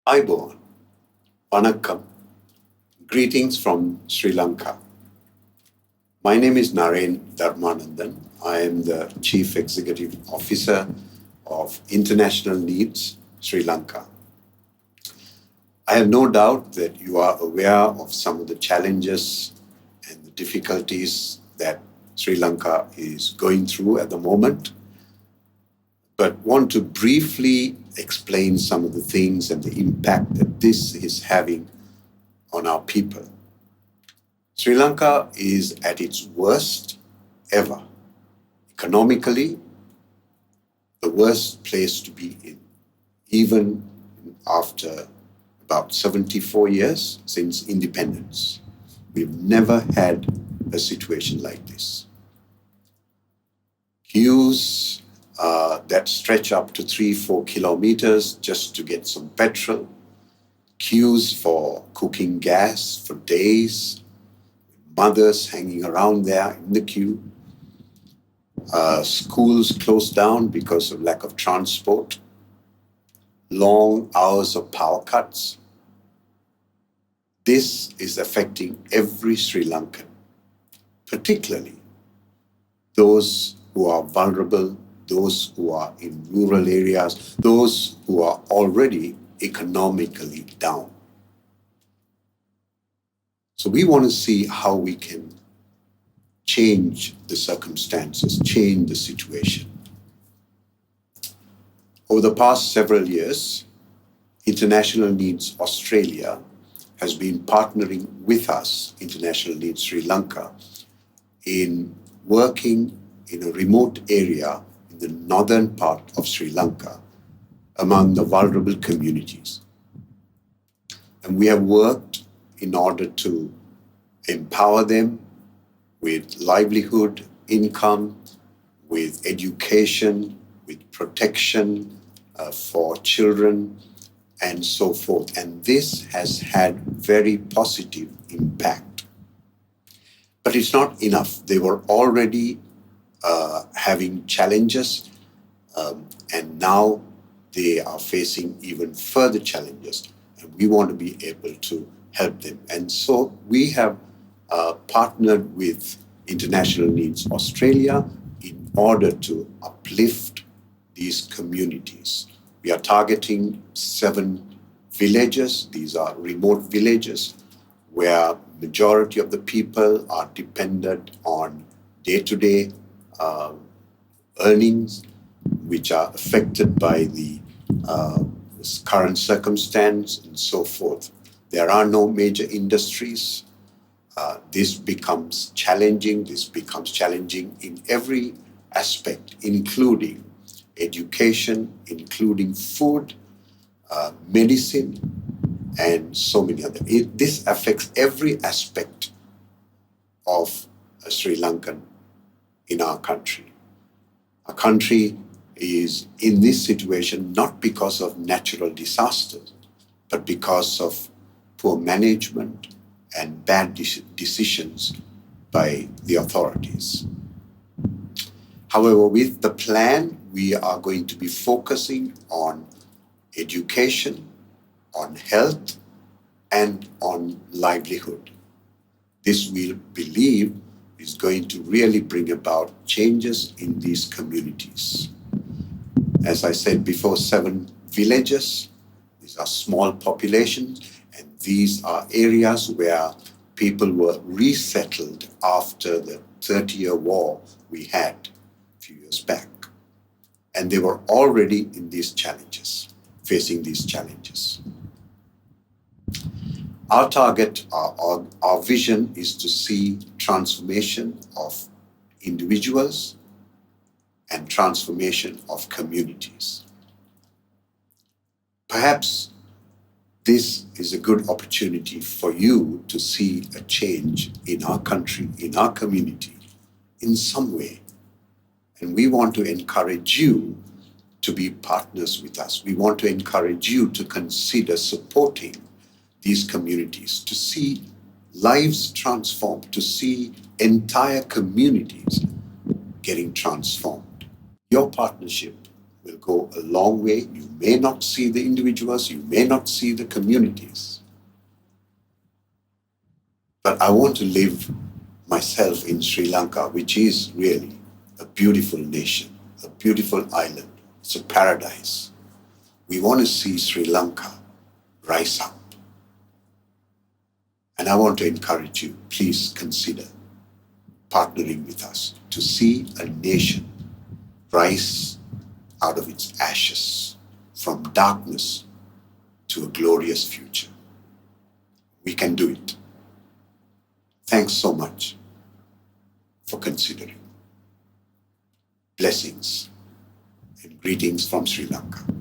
Aiborn, Vanakkam, greetings from Sri Lanka. My name is Naren Dharmanandan. I am the Chief Executive Officer of International Needs Sri Lanka. I have no doubt that you are aware of some of the challenges and the difficulties that Sri Lanka is going through at the moment, but want to briefly explain some of the things and the impact that this is having on our people. Sri Lanka is at its worst ever. Economically, the worst place to be in, even after about 74 years since independence. We've never had a situation like this. Queues that stretch up to 3-4 kilometers just to get some petrol, queues for cooking gas for days, mothers hanging around there in the queue, schools closed down because of lack of transport, long hours of power cuts. This is affecting every Sri Lankan, particularly those who are vulnerable, those who are in rural areas, those who are already economically down. So we want to see how we can change the circumstances, change the situation. Over the past several years, International Needs Australia has been partnering with us, International Needs Sri Lanka, in working in a remote area in the northern part of Sri Lanka among the vulnerable communities. And we have worked in order to empower them with livelihood, income, with education, with protection for children, and so forth. And this has had very positive impact. But it's not enough. They were already having challenges, and now they are facing even further challenges. And we want to be able to help them. And so we have partnered with International Needs Australia in order to uplift these communities. We are targeting 7 villages. These are remote villages where majority of the people are dependent on day-to-day earnings, which are affected by the current circumstance and so forth. There are no major industries. This becomes challenging. This becomes challenging in every aspect, including education, including food, medicine, and so many other. This affects every aspect of Sri Lankan in our country. Our country is in this situation not because of natural disasters, but because of poor management and bad decisions by the authorities. However, with the plan, we are going to be focusing on education, on health, and on livelihood. This, we believe, is going to really bring about changes in these communities. As I said before, 7 villages. These are small populations, and these are areas where people were resettled after the 30-year war we had a few years back. And they were already in these challenges, facing these challenges. Our target, our vision is to see transformation of individuals and transformation of communities. Perhaps this is a good opportunity for you to see a change in our country, in our community, in some way. And we want to encourage you to be partners with us. We want to encourage you to consider supporting these communities, to see lives transformed, to see entire communities getting transformed. Your partnership will go a long way. You may not see the individuals, you may not see the communities, but I want to live myself in Sri Lanka, which is really a beautiful nation, a beautiful island. It's a paradise. We want to see Sri Lanka rise up. And I want to encourage you, please consider partnering with us to see a nation rise out of its ashes, from darkness to a glorious future. We can do it. Thanks so much for considering. Blessings and greetings from Sri Lanka.